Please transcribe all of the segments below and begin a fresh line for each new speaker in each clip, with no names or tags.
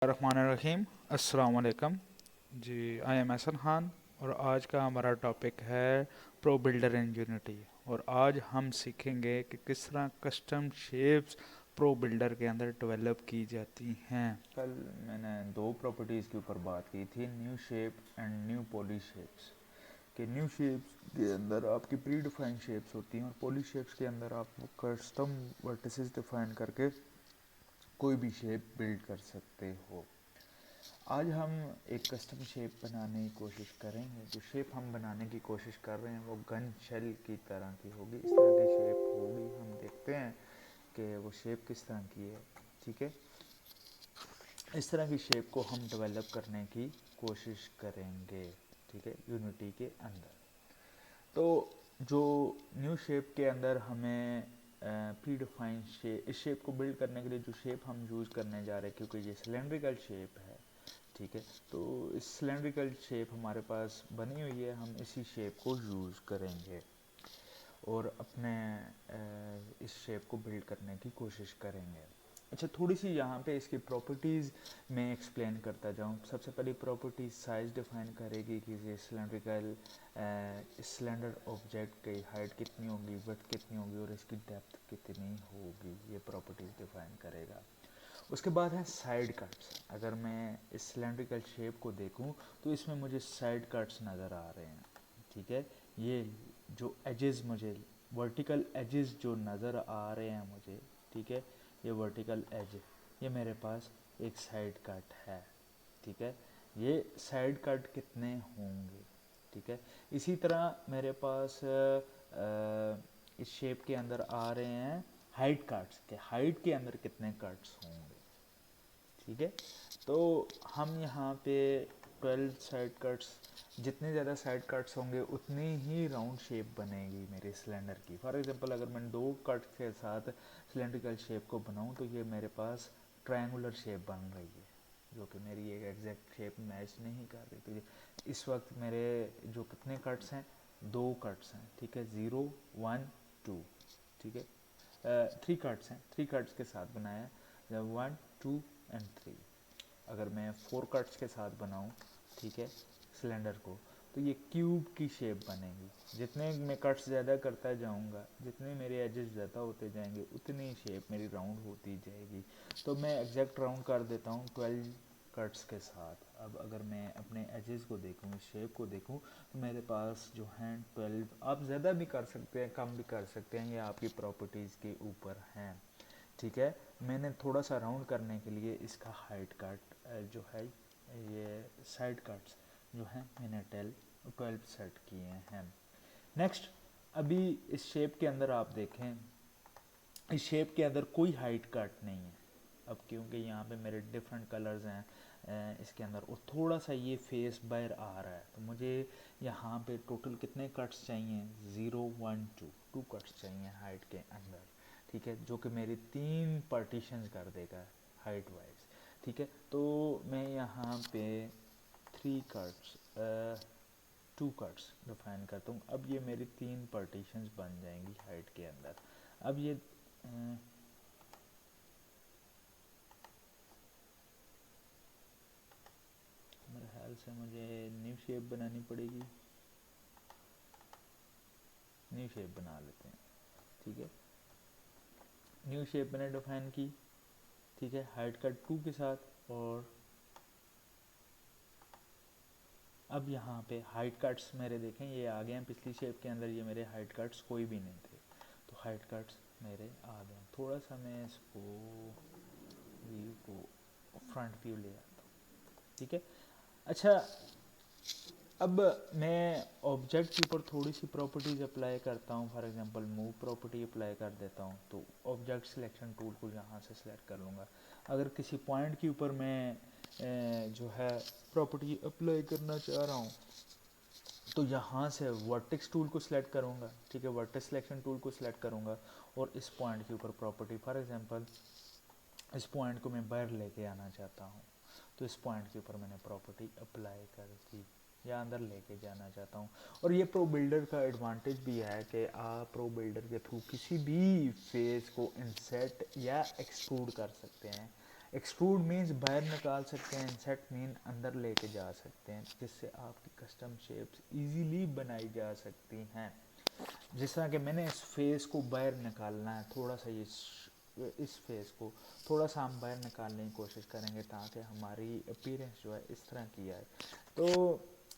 रहीम अस्सलाम वालेकुम जी। I am Ehsan Khan और आज का हमारा टॉपिक है प्रो बिल्डर इन यूनिटी। और आज हम सीखेंगे कि किस तरह कस्टम शेप्स प्रो बिल्डर के अंदर डेवलप की जाती हैं। कल मैंने दो प्रॉपर्टीज़ के ऊपर बात की थी, new shape and new poly shapes. कि न्यू शेप्स के अंदर आपकी प्री डिफाइंड शेप्स होती हैं और पॉली शेप्स के अंदर आप कस्टम वर्टिसेस डिफाइन करके कोई भी शेप बिल्ड कर सकते हो। आज हम एक कस्टम शेप बनाने की कोशिश करेंगे। जो शेप हम बनाने की कोशिश कर रहे हैं वो गन शेल की तरह की होगी, इस तरह की शेप होगी। हम देखते हैं कि वो शेप किस तरह की है। ठीक है, इस तरह की शेप को हम डेवलप करने की कोशिश करेंगे। ठीक है, यूनिटी के अंदर। तो जो न्यू शेप के अंदर हमें प्री डिफाइंड शेप, इस शेप को बिल्ड करने के लिए जो शेप हम यूज़ करने जा रहे हैं, क्योंकि ये सिलेंड्रिकल शेप है। ठीक है, तो इस सिलेंड्रिकल शेप हमारे पास बनी हुई है, हम इसी शेप को यूज़ करेंगे और अपने इस शेप को बिल्ड करने की कोशिश करेंगे। अच्छा, थोड़ी सी यहाँ पे इसकी प्रॉपर्टीज़ मैं एक्सप्लेन करता जाऊँ। सबसे पहली प्रॉपर्टी साइज़ डिफाइन करेगी कि ये सिलेंड्रिकल सिलेंडर ऑब्जेक्ट की हाइट कितनी होगी, विड्थ कितनी होगी और इसकी डेप्थ कितनी होगी, ये प्रॉपर्टीज़ डिफाइन करेगा। उसके बाद है साइड कट्स। अगर मैं इस सिलेंड्रिकल शेप को देखूं तो इसमें मुझे साइड कट्स नज़र आ रहे हैं। ठीक है, ये जो एजेस मुझे वर्टिकल एजेस जो नज़र आ रहे हैं मुझे, ठीक है, ये वर्टिकल एज, ये मेरे पास एक साइड कट है। ठीक है, ये साइड कट कितने होंगे। ठीक है, इसी तरह मेरे पास इस शेप के अंदर आ रहे हैं हाइट कट्स के, हाइट के अंदर कितने कट्स होंगे। ठीक है, तो हम यहाँ पे 12 साइड कट्स, जितने ज़्यादा साइड कट्स होंगे उतनी ही राउंड शेप बनेगी मेरे सिलेंडर की। फॉर एग्जांपल अगर मैं दो कट के साथ सिलेंड्रिकल शेप को बनाऊँ तो ये मेरे पास ट्रायंगुलर शेप बन रही है, जो कि मेरी एक एग्जैक्ट शेप मैच नहीं कर रही। तो ये इस वक्त मेरे जो कितने कट्स हैं, दो कट्स हैं। ठीक है, 0 1 2। ठीक है, 3 कट्स हैं, 3 कट्स के साथ बनाया, 1 2 एंड 3। अगर मैं 4 कट्स के साथ बनाऊं, ठीक है, सिलेंडर को, तो ये क्यूब की शेप बनेगी। जितने मैं कट्स ज़्यादा करता जाऊंगा, जितने मेरे एजेस ज़्यादा होते जाएंगे, उतनी शेप मेरी राउंड होती जाएगी। तो मैं एग्जैक्ट राउंड कर देता हूँ 12 कट्स के साथ। अब अगर मैं अपने एजेस को देखूँ, इस शेप को देखूँ, तो मेरे पास जो हैं 12, आप ज़्यादा भी कर सकते हैं, कम भी कर सकते हैं, ये आपकी प्रॉपर्टीज़ के ऊपर हैं। ठीक है, मैंने थोड़ा सा राउंड करने के लिए इसका हाइट कट जो है, ये साइड कट्स जो हैं मैंने 12 सेट किए हैं। नेक्स्ट, अभी इस शेप के अंदर आप देखें, इस शेप के अंदर कोई हाइट कट नहीं है। अब क्योंकि यहाँ पे मेरे डिफरेंट कलर्स हैं इसके अंदर, और थोड़ा सा ये फेस बाहर आ रहा है, तो मुझे यहाँ पे टोटल कितने कट्स चाहिए, 0 1 2, 2 कट्स चाहिए हाइट के अंदर। ठीक है, जो कि मेरी 3 पार्टीशंस कर देगा हाइट वाइज। ठीक है, तो मैं यहाँ पे 3 कट्स 2 कट्स डिफाइन करता हूँ। अब ये मेरी 3 पार्टीशंस बन जाएंगी हाइट के अंदर। अब ये मेरे ख्याल से मुझे न्यू शेप बनानी पड़ेगी, न्यू शेप बना लेते हैं। ठीक है, न्यू शेप मैंने डिफाइन की। ठीक है, हाइट कट 2 के साथ। और अब यहाँ पे हाइट कट्स मेरे देखें ये आ गए हैं पिछली शेप के अंदर, ये मेरे हाइट कट्स कोई भी नहीं थे, तो हाइट कट्स मेरे आ गए। थोड़ा सा मैं इसको व्यू को फ्रंट व्यू ले आता हूँ। ठीक है, अच्छा, अब मैं ऑब्जेक्ट के ऊपर थोड़ी सी प्रॉपर्टीज़ अप्लाई करता हूँ। For example move property apply कर देता हूँ, तो ऑब्जेक्ट सिलेक्शन टूल को यहाँ से सिलेक्ट कर लूँगा। अगर किसी पॉइंट के ऊपर मैं जो है प्रॉपर्टी अप्लाई करना चाह रहा हूँ, तो यहाँ से वर्टेक्स टूल को सिलेक्ट करूँगा। ठीक है, वर्टेक्स सिलेक्शन टूल को सिलेक्ट करूँगा और इस पॉइंट के ऊपर प्रॉपर्टी, फॉर एग्जांपल इस पॉइंट को मैं बाहर लेके आना चाहता हूँ, तो इस पॉइंट के ऊपर मैंने प्रॉपर्टी अप्लाई कर दी, या अंदर लेके जाना चाहता हूँ। और ये प्रो बिल्डर का एडवांटेज भी है कि आप प्रो बिल्डर के थ्रू किसी भी फेस को इंसेट या एक्सट्रूड कर सकते हैं, एक्सट्रूड मीन्स बाहर निकाल सकते हैं, इंसर्ट मीन अंदर लेके जा सकते हैं, जिससे आपकी कस्टम शेप्स इजीली बनाई जा सकती हैं। जिस तरह कि मैंने इस फेस को बाहर निकालना है, थोड़ा सा ये इस फेस को थोड़ा सा हम बाहर निकालने की कोशिश करेंगे ताकि हमारी अपीयरेंस जो है इस तरह की आए। तो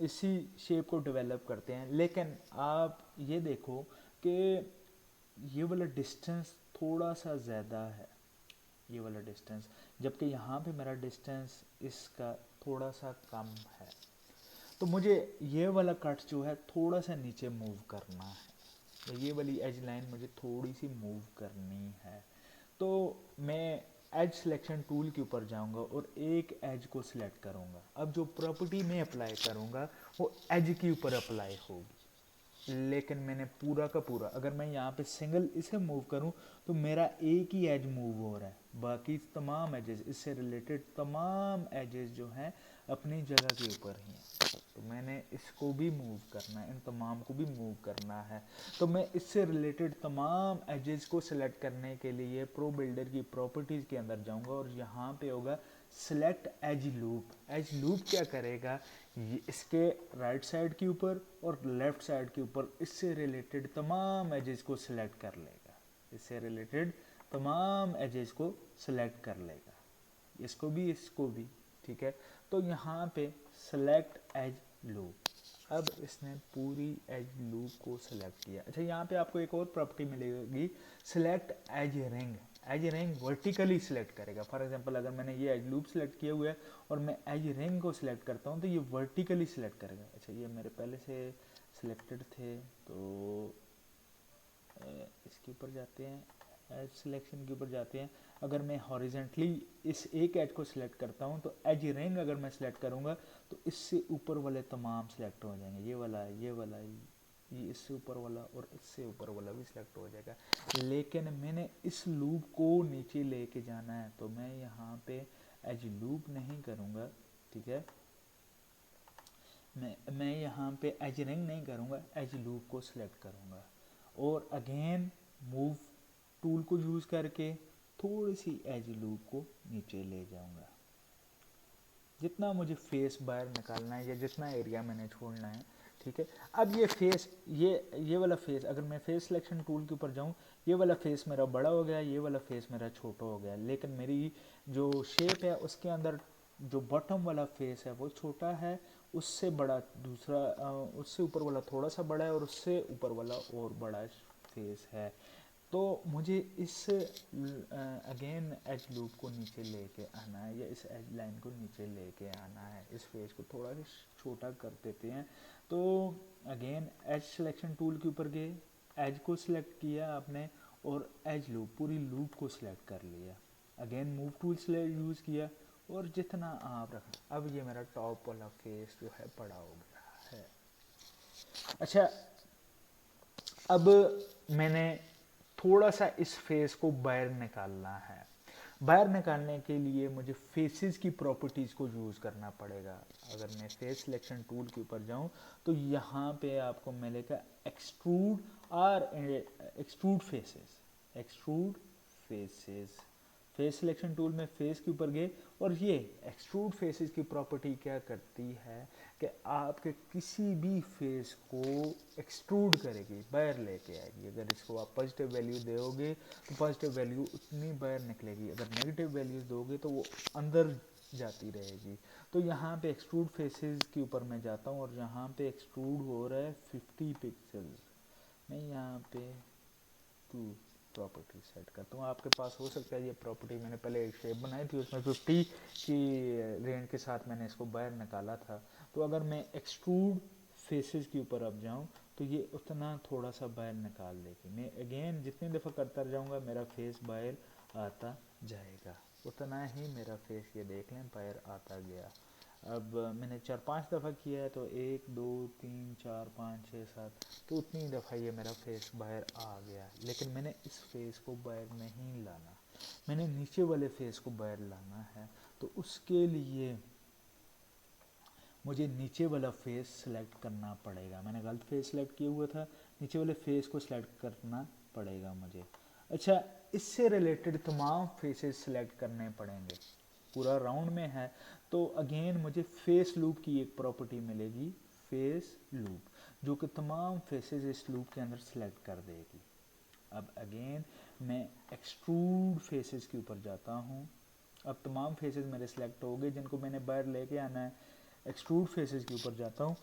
इसी शेप को डेवलप करते हैं। लेकिन आप ये देखो कि ये वाला डिस्टेंस थोड़ा सा ज़्यादा है, ये वाला डिस्टेंस, जबकि यहाँ पे मेरा डिस्टेंस इसका थोड़ा सा कम है। तो मुझे ये वाला कट जो है थोड़ा सा नीचे मूव करना है, तो ये वाली एज लाइन मुझे थोड़ी सी मूव करनी है। तो मैं एज सिलेक्शन टूल के ऊपर जाऊंगा और एक एज को सिलेक्ट करूंगा। अब जो प्रॉपर्टी मैं अप्लाई करूंगा वो एज के ऊपर अप्लाई होगी, लेकिन मैंने पूरा का पूरा, अगर मैं यहाँ पे सिंगल इसे मूव करूँ तो मेरा एक ही एज मूव हो रहा है, बाकी तमाम एजेस, इससे रिलेटेड तमाम एजेस जो हैं अपनी जगह के ऊपर ही हैं। तो मैंने इसको भी मूव करना है, इन तमाम को भी मूव करना है। तो मैं इससे रिलेटेड तमाम एजेस को सिलेक्ट करने के लिए प्रो बिल्डर की प्रॉपर्टीज़ के अंदर जाऊंगा और यहाँ पे होगा select as loop. As loop क्या करेगा, ये इसके राइट साइड के ऊपर और लेफ्ट साइड के ऊपर इससे रिलेटेड तमाम एजेस को सिलेक्ट कर लेगा, इससे रिलेटेड तमाम एजेस को सिलेक्ट कर लेगा, इसको भी, ठीक है। तो यहाँ पे सिलेक्ट एज लूप, अब इसने पूरी एज लूप को सिलेक्ट किया। अच्छा, यहाँ पे आपको एक और प्रॉपर्टी मिलेगी, select edge ring. Edge ring vertically select करेगा। फॉर एग्जांपल अगर मैंने ये एज लूप सिलेक्ट किया हुआ है और मैं एज रिंग को सिलेक्ट करता हूँ तो ये वर्टिकली सिलेक्ट करेगा। अच्छा, ये मेरे पहले से सिलेक्टेड थे, तो इसके ऊपर जाते हैं, एज सिलेक्शन के ऊपर जाते हैं। अगर मैं हॉरिजेंटली इस एक एज को सिलेक्ट करता हूँ तो एज रिंग अगर मैं सिलेक्ट करूँगा तो इससे ऊपर वाले तमाम सिलेक्ट हो जाएंगे, ये वाला, ये वाला, ये इससे ऊपर वाला और इससे ऊपर वाला भी सिलेक्ट हो जाएगा। लेकिन मैंने इस लूप को नीचे लेके जाना है तो मैं यहाँ पे एज लूप नहीं करूँगा, ठीक है। मैं यहाँ पे एज रिंग नहीं करूँगा, एज लूप को सिलेक्ट करूँगा और अगेन मूव टूल को यूज़ करके थोड़ी सी एज लूप को नीचे ले जाऊँगा। जितना मुझे फेस बाहर निकालना है या जितना एरिया मैंने छोड़ना है, ठीक है। अब ये फेस, ये वाला फेस, अगर मैं फेस सिलेक्शन टूल के ऊपर जाऊँ, ये वाला फेस मेरा बड़ा हो गया, ये वाला फेस मेरा छोटा हो गया, लेकिन मेरी जो शेप है उसके अंदर जो बॉटम वाला फेस है वो छोटा है, उससे बड़ा दूसरा, उससे ऊपर वाला थोड़ा सा बड़ा है और उससे ऊपर वाला और बड़ा फेस है। तो मुझे इस अगेन एज लूप को नीचे लेके आना है या इस एज लाइन को नीचे लेके आना है, इस फेस को थोड़ा सा छोटा कर देते हैं। तो अगेन एज सिलेक्शन टूल के ऊपर गए, एज को सिलेक्ट किया आपने और एज लूप, पूरी लूप को सिलेक्ट कर लिया। अगेन मूव टूल से यूज़ किया और जितना आप रखना, अब ये मेरा टॉप वाला फेस जो है बड़ा हो गया है। अच्छा, अब मैंने थोड़ा सा इस फेस को बाहर निकालना है। बाहर निकालने के लिए मुझे फेसेस की प्रॉपर्टीज़ को यूज़ करना पड़ेगा। अगर मैं फेस सिलेक्शन टूल के ऊपर जाऊं तो यहाँ पे आपको मिलेगा एक्सट्रूड और extrude faces, extrude faces. Face selection tool में फेस के ऊपर गए और ये एक्सट्रूड फेसेस की प्रॉपर्टी क्या करती है कि आपके किसी भी फेस को एक्सट्रूड करेगी, बाहर लेके आएगी। अगर इसको आप पॉजिटिव वैल्यू दोगे तो पॉजिटिव वैल्यू उतनी बाहर निकलेगी, अगर नेगेटिव वैल्यूज दोगे तो वो अंदर जाती रहेगी। तो यहाँ पे एक्सट्रूड फेसेस के ऊपर मैं जाता हूँ और यहाँ पे एक्सट्रूड हो रहा है 50 पिक्सल्स। मैं यहाँ पे 2 प्रॉपर्टी सेट करता हूँ। आपके पास हो सकता है ये प्रॉपर्टी, मैंने पहले एक शेप बनाई थी उसमें 50 की रेंज के साथ मैंने इसको बाहर निकाला था। तो अगर मैं एक्सट्रूड फेसेस के ऊपर अब जाऊँ तो ये उतना थोड़ा सा बाहर निकाल देगी। मैं अगेन जितनी दफ़ा करता जाऊँगा मेरा फेस बाहर आता जाएगा, उतना ही मेरा फेस, ये देख लें, बाहर आता गया। अब मैंने 4-5 दफ़ा किया है तो 1 2 3 4 5 6 7, तो उतनी दफ़ा ये मेरा फेस बाहर आ गया। लेकिन मैंने इस फेस को बाहर नहीं लाना, मैंने नीचे वाले फेस को बाहर लाना है। तो उसके लिए मुझे नीचे वाला फेस सिलेक्ट करना पड़ेगा। मैंने गलत फेस सिलेक्ट किया हुआ था, नीचे वाले फेस को सिलेक्ट करना पड़ेगा मुझे। अच्छा, इससे रिलेटेड तमाम फेसेस सिलेक्ट करने पड़ेंगे। पूरा राउंड में है, तो अगेन मुझे फेस लूप की एक प्रॉपर्टी मिलेगी, फेस लूप, जो कि तमाम फेसेस इस लूप के अंदर सेलेक्ट कर देगी। अब अगेन मैं एक्सट्रूड फेसेस के ऊपर जाता हूँ। अब तमाम फेसेस मेरे सेलेक्ट हो गए जिनको मैंने बाहर लेके आना है। एक्सट्रूड फेसेस के ऊपर जाता हूँ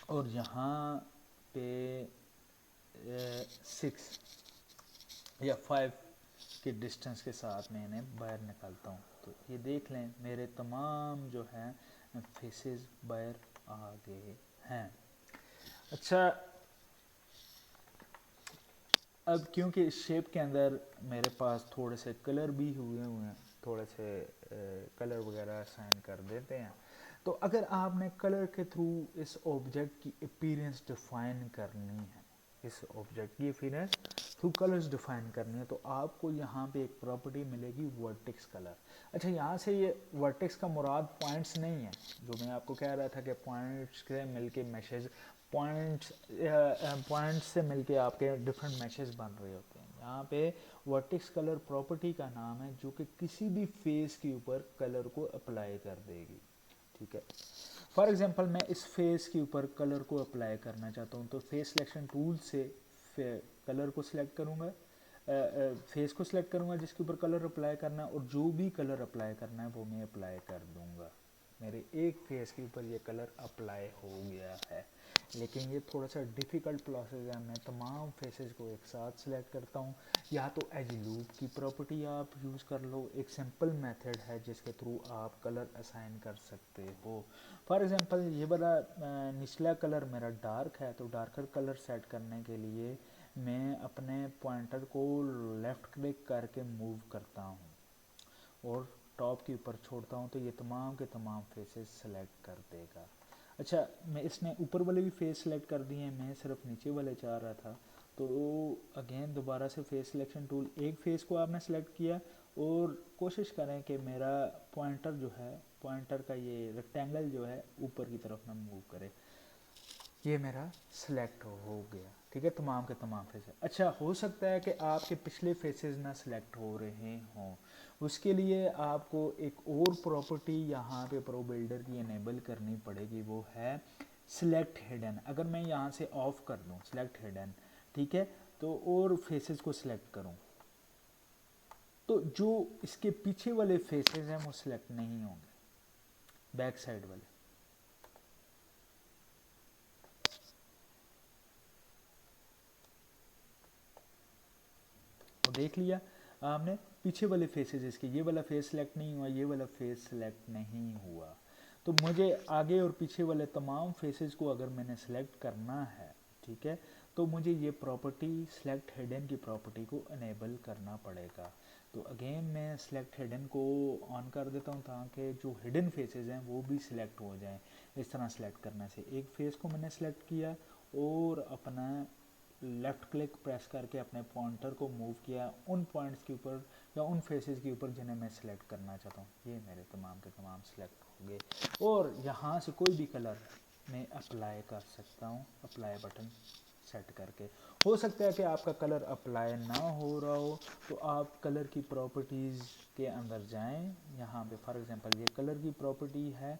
और यहाँ पे 6 या 5 के डिस्टेंस के साथ मैं इन्हें बाहर निकालता हूँ। तो ये देख लें मेरे तमाम जो है फेसेस बाहर आ गए हैं। अच्छा, अब क्योंकि इस शेप के अंदर मेरे पास थोड़े से कलर भी हुए हैं, थोड़े से कलर वगैरह असाइन कर देते हैं। तो अगर आपने कलर के थ्रू इस ऑब्जेक्ट की अपीयरेंस डिफाइन करनी है, इस ऑब्जेक्ट की अपीयरेंस थ्रू कलर्स डिफाइन करनी है, तो आपको यहाँ पे एक प्रॉपर्टी मिलेगी वर्टेक्स कलर। अच्छा, यहाँ से ये वर्टेक्स का मुराद पॉइंट्स नहीं है, जो मैं आपको कह रहा था कि पॉइंट्स के मिलके मैशेज, पॉइंट्स से मिलके आपके डिफरेंट मैशेज बन रहे होते हैं। यहाँ पे वर्टेक्स कलर प्रॉपर्टी का नाम है जो कि किसी भी फेस के ऊपर कलर को अप्लाई कर देगी। ठीक है, फॉर एग्जांपल मैं इस फेस के ऊपर कलर को अप्लाई करना चाहता हूँ, तो फेस सिलेक्शन टूल से कलर को सिलेक्ट करूँगा, फेस को सिलेक्ट करूँगा जिसके ऊपर कलर अप्लाई करना है, और जो भी कलर अप्लाई करना है वो मैं अप्लाई कर दूँगा। मेरे एक फेस के ऊपर ये कलर अप्लाई हो गया है। लेकिन ये थोड़ा सा डिफ़िकल्ट प्रोसेस है। मैं तमाम फेसेस को एक साथ सिलेक्ट करता हूँ, या तो एज लूप की प्रॉपर्टी आप यूज़ कर लो, एक सिंपल मेथड है जिसके थ्रू आप कलर असाइन कर सकते हो। फॉर एग्जांपल ये वाला निचला कलर मेरा डार्क है, तो डार्कर कलर सेट करने के लिए मैं अपने पॉइंटर को लेफ़्ट क्लिक करके मूव करता हूँ और टॉप के ऊपर छोड़ता हूँ, तो ये तमाम के तमाम फेसेस सेलेक्ट कर देगा। अच्छा, मैं इसने ऊपर वाले भी फेस सेलेक्ट कर दिए हैं, मैं सिर्फ नीचे वाले चाह रहा था। तो अगेन दोबारा से फेस सिलेक्शन टूल, एक फेस को आपने सेलेक्ट किया और कोशिश करें कि मेरा पॉइंटर जो है, पॉइंटर का ये रेक्टेंगल जो है ऊपर की तरफ ना मूव करे। ये मेरा सिलेक्ट हो गया। ठीक है, तमाम के तमाम फेसेस। अच्छा, हो सकता है कि आपके पिछले फेसेस ना सिलेक्ट हो रहे हों, उसके लिए आपको एक और प्रॉपर्टी यहाँ पे प्रो बिल्डर की इनेबल करनी पड़ेगी, वो है सिलेक्ट हिडन। अगर मैं यहाँ से ऑफ कर दूँ सिलेक्ट हिडन, ठीक है, तो और फेसेस को सिलेक्ट करूँ, तो जो इसके पीछे वाले फेसेस हैं वो सिलेक्ट नहीं होंगे, बैक साइड वाले। तो देख लिया आपने, पीछे वाले फेसेस इसके, ये वाला फेस सेलेक्ट नहीं हुआ, ये वाला फेस सेलेक्ट नहीं हुआ। तो मुझे आगे और पीछे वाले तमाम फेसेस को अगर मैंने सेलेक्ट करना है, ठीक है, तो मुझे ये प्रॉपर्टी सेलेक्ट हिडन की प्रॉपर्टी को इनेबल करना पड़ेगा। तो अगेन मैं सेलेक्ट हिडन को ऑन कर देता हूँ ताकि जो हिडन फेसेस हैं वो भी सिलेक्ट हो जाएं। इस तरह सेलेक्ट करने से एक फेस को मैंने सेलेक्ट किया और अपना लेफ़्ट क्लिक प्रेस करके अपने पॉइंटर को मूव किया उन पॉइंट्स के ऊपर या उन फेसेस के ऊपर जिन्हें मैं सिलेक्ट करना चाहता हूँ। ये मेरे तमाम के तमाम सिलेक्ट हो गए और यहाँ से कोई भी कलर मैं अप्लाई कर सकता हूँ, अप्लाई बटन सेट करके। हो सकता है कि आपका कलर अप्लाई ना हो रहा हो, तो आप कलर की प्रॉपर्टीज़ के अंदर जाएं। यहाँ पे फॉर एग्जांपल ये कलर की प्रॉपर्टी है,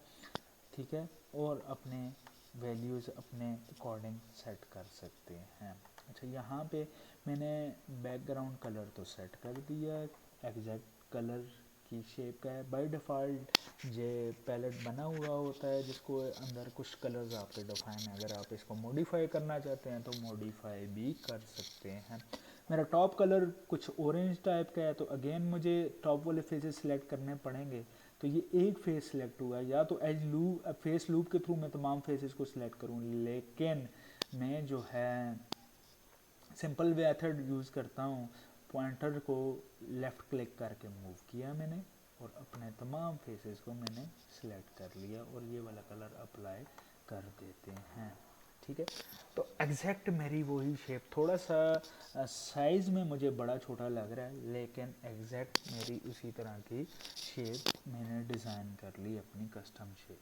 ठीक है, और अपने वैल्यूज़ अपने अकॉर्डिंग सेट कर सकते हैं। अच्छा, यहाँ पे मैंने बैकग्राउंड कलर तो सेट कर दिया, एग्जैक्ट कलर की शेप का है। बाय डिफ़ॉल्ट ये पैलेट बना हुआ होता है जिसको अंदर कुछ कलर्स आपके डिफाइन है। अगर आप इसको मॉडिफाई करना चाहते हैं तो मॉडिफाई भी कर सकते हैं। मेरा टॉप कलर कुछ ऑरेंज टाइप का है, तो अगेन मुझे टॉप वाले फेसेस सिलेक्ट करने पड़ेंगे। तो ये एक फेस सिलेक्ट हुआ, या तो एज लूप फेस लूप के थ्रू मैं तमाम फेसेस को सिलेक्ट करूँ, लेकिन मैं जो है सिंपल मेथड यूज़ करता हूँ। पॉइंटर को लेफ़्ट क्लिक करके मूव किया मैंने और अपने तमाम फेसेस को मैंने सिलेक्ट कर लिया और ये वाला कलर अप्लाई कर देते हैं। ठीक है, तो एग्जैक्ट मेरी वही शेप, थोड़ा सा साइज़ में मुझे बड़ा छोटा लग रहा है, लेकिन एग्जैक्ट मेरी उसी तरह की शेप मैंने डिज़ाइन कर ली, अपनी कस्टम शेप।